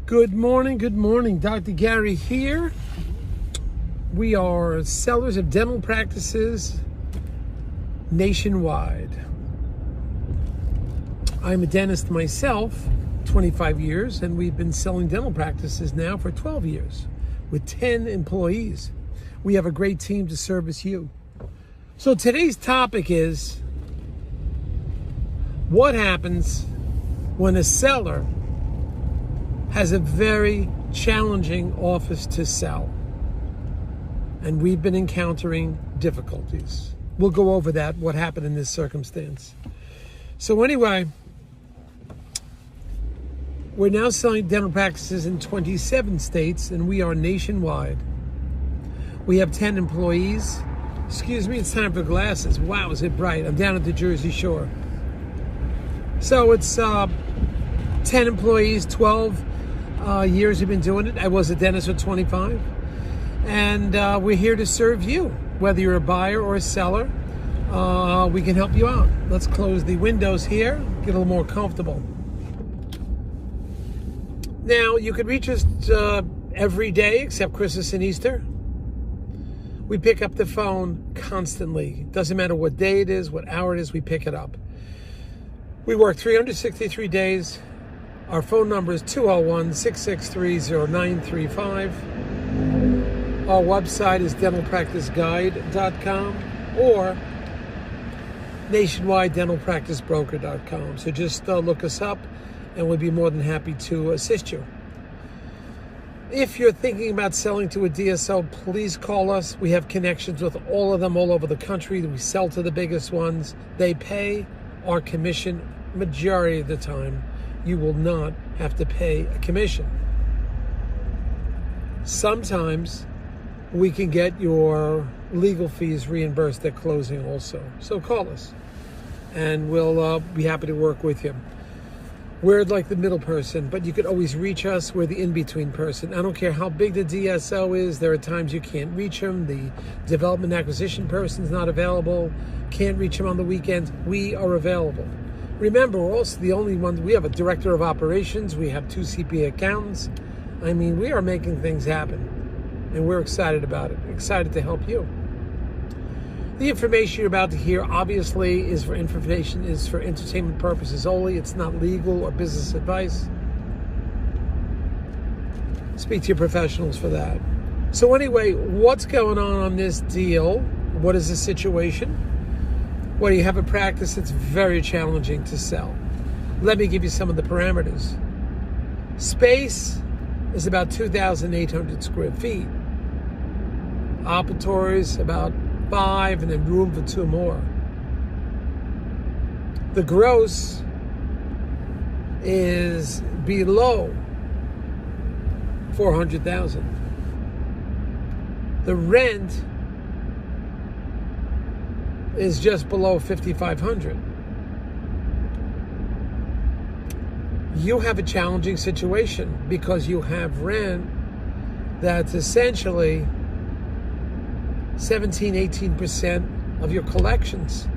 Good morning. Dr. Gary here. We are sellers of dental practices nationwide. I'm a dentist myself, 25 years, and we've been selling dental practices now for 12 years with 10 employees. We have a great team to service you. So today's topic is what happens when a seller has a very challenging office to sell, and we've been encountering difficulties. We'll go over that, what happened in this circumstance. So anyway, we're now selling dental practices in 27 states, and we are nationwide. We have 10 employees. Excuse me, it's time for glasses. Wow, is it bright? I'm down at the Jersey Shore. So it's 10 employees, 12 years we've been doing it. I was a dentist for 25. And we're here to serve you. Whether you're a buyer or a seller, we can help you out. Let's close the windows here, get a little more comfortable. Now, you can reach us every day except Christmas and Easter. We pick up the phone constantly. Doesn't matter what day it is, what hour it is, we pick it up. We work 363 days. Our phone number is 201-663-0935. Our website is dentalpracticeguide.com or nationwidedentalpracticebroker.com. So just look us up and we'll be more than happy to assist you. If you're thinking about selling to a DSO, please call us. We have connections with all of them all over the country. We sell to the biggest ones. They pay our commission majority of the time. You will not have to pay a commission. Sometimes we can get your legal fees reimbursed at closing also. So call us and we'll be happy to work with you. We're like the middle person, but you could always reach us. We're the in-between person. I don't care how big the DSO is. There are times you can't reach them. The development acquisition person's not available. Can't reach them on the weekends. We are available. Remember, we're also the only ones. We have a director of operations. We have 2 CPA accountants. I mean, we are making things happen, and we're excited about it. Excited to help you. The information you're about to hear, obviously, is for entertainment purposes only. It's not legal or business advice. Speak to your professionals for that. So anyway, what's going on this deal? What is the situation? Well, you have a practice that's very challenging to sell. Let me give you some of the parameters. Space is about 2,800 square feet. Operatories about 5, and then room for 2 more. The gross is below $400,000. The rent is just below $5,500. You have a challenging situation because you have rent that's essentially 17-18% of your collections.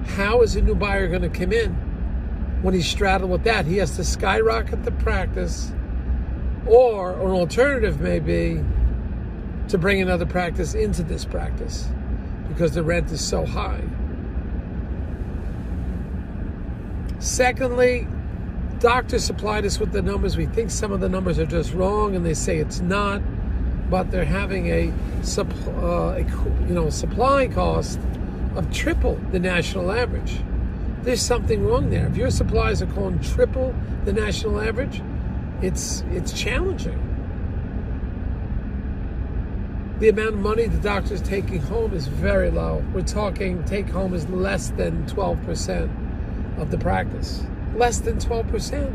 How is a new buyer going to come in when he's straddled with that? He has to skyrocket the practice, or an alternative may be to bring another practice into this practice because the rent is so high. Secondly, doctors supplied us with the numbers. We think some of the numbers are just wrong, and they say it's not. But they're having a supply cost of triple the national average. There's something wrong there. If your supplies are calling triple the national average, it's challenging. The amount of money the doctor's taking home is very low. We're talking take home is less than 12% of the practice. Less than 12%.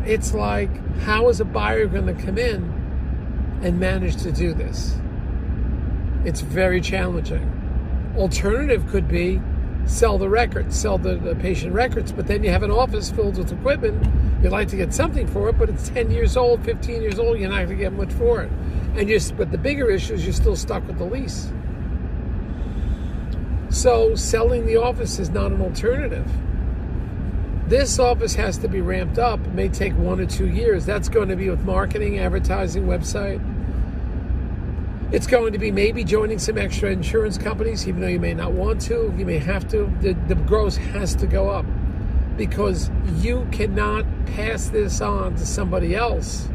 It's like, how is a buyer going to come in and manage to do this? It's very challenging. Alternative could be sell the records, sell the patient records, but then you have an office filled with equipment. You'd like to get something for it, but it's 10 years old, 15 years old, you're not going to get much for it. But the bigger issue is you're still stuck with the lease. So selling the office is not an alternative. This office has to be ramped up. It may take 1 or 2 years. That's going to be with marketing, advertising, website. It's going to be maybe joining some extra insurance companies, even though you may not want to. You may have to. The gross has to go up because you cannot pass this on to somebody else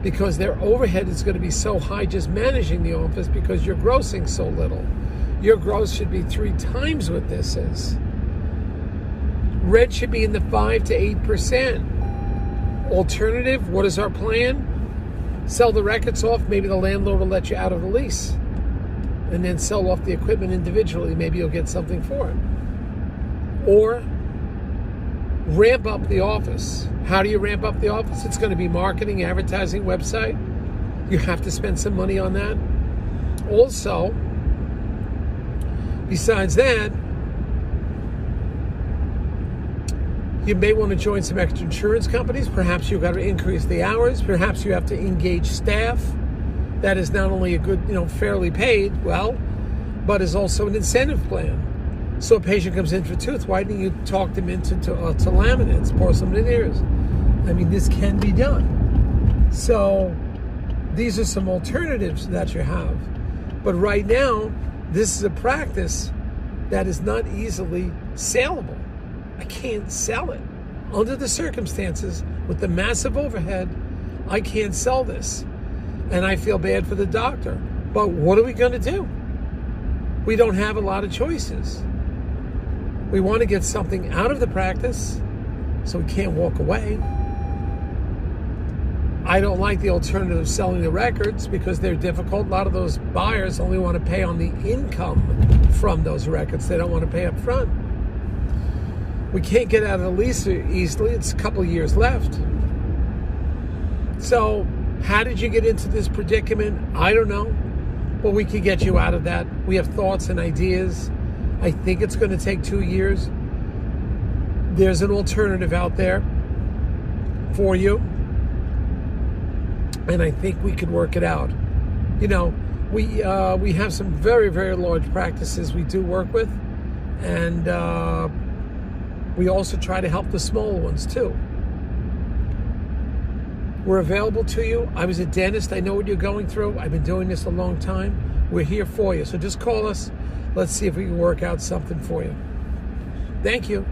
because their overhead is going to be so high just managing the office because you're grossing so little. Your gross should be 3 times what this is. Rent should be in the 5 to 8%. Alternative, what is our plan? Sell the records off. Maybe the landlord will let you out of the lease. And then sell off the equipment individually. Maybe you'll get something for it. Or ramp up the office. How do you ramp up the office? It's going to be marketing, advertising, website. You have to spend some money on that. Also, besides that, you may want to join some extra insurance companies. Perhaps you've got to increase the hours. Perhaps you have to engage staff. That is not only a good, fairly paid, but is also an incentive plan. So a patient comes in for tooth whitening, you talk them into laminates, porcelain veneers. I mean, this can be done. So these are some alternatives that you have. But right now, this is a practice that is not easily saleable. I can't sell it. Under the circumstances, with the massive overhead, I can't sell this. And I feel bad for the doctor. But what are we going to do? We don't have a lot of choices. We want to get something out of the practice, so we can't walk away. I don't like the alternative of selling the records because they're difficult. A lot of those buyers only want to pay on the income from those records. They don't want to pay up front. We can't get out of the lease easily. It's a couple of years left. So how did you get into this predicament? I don't know. But we can get you out of that. We have thoughts and ideas. I think it's going to take 2 years. There's an alternative out there for you. And I think we could work it out. We have some very, very large practices we do work with. And we also try to help the smaller ones too. We're available to you. I was a dentist. I know what you're going through. I've been doing this a long time. We're here for you. So just call us. Let's see if we can work out something for you. Thank you.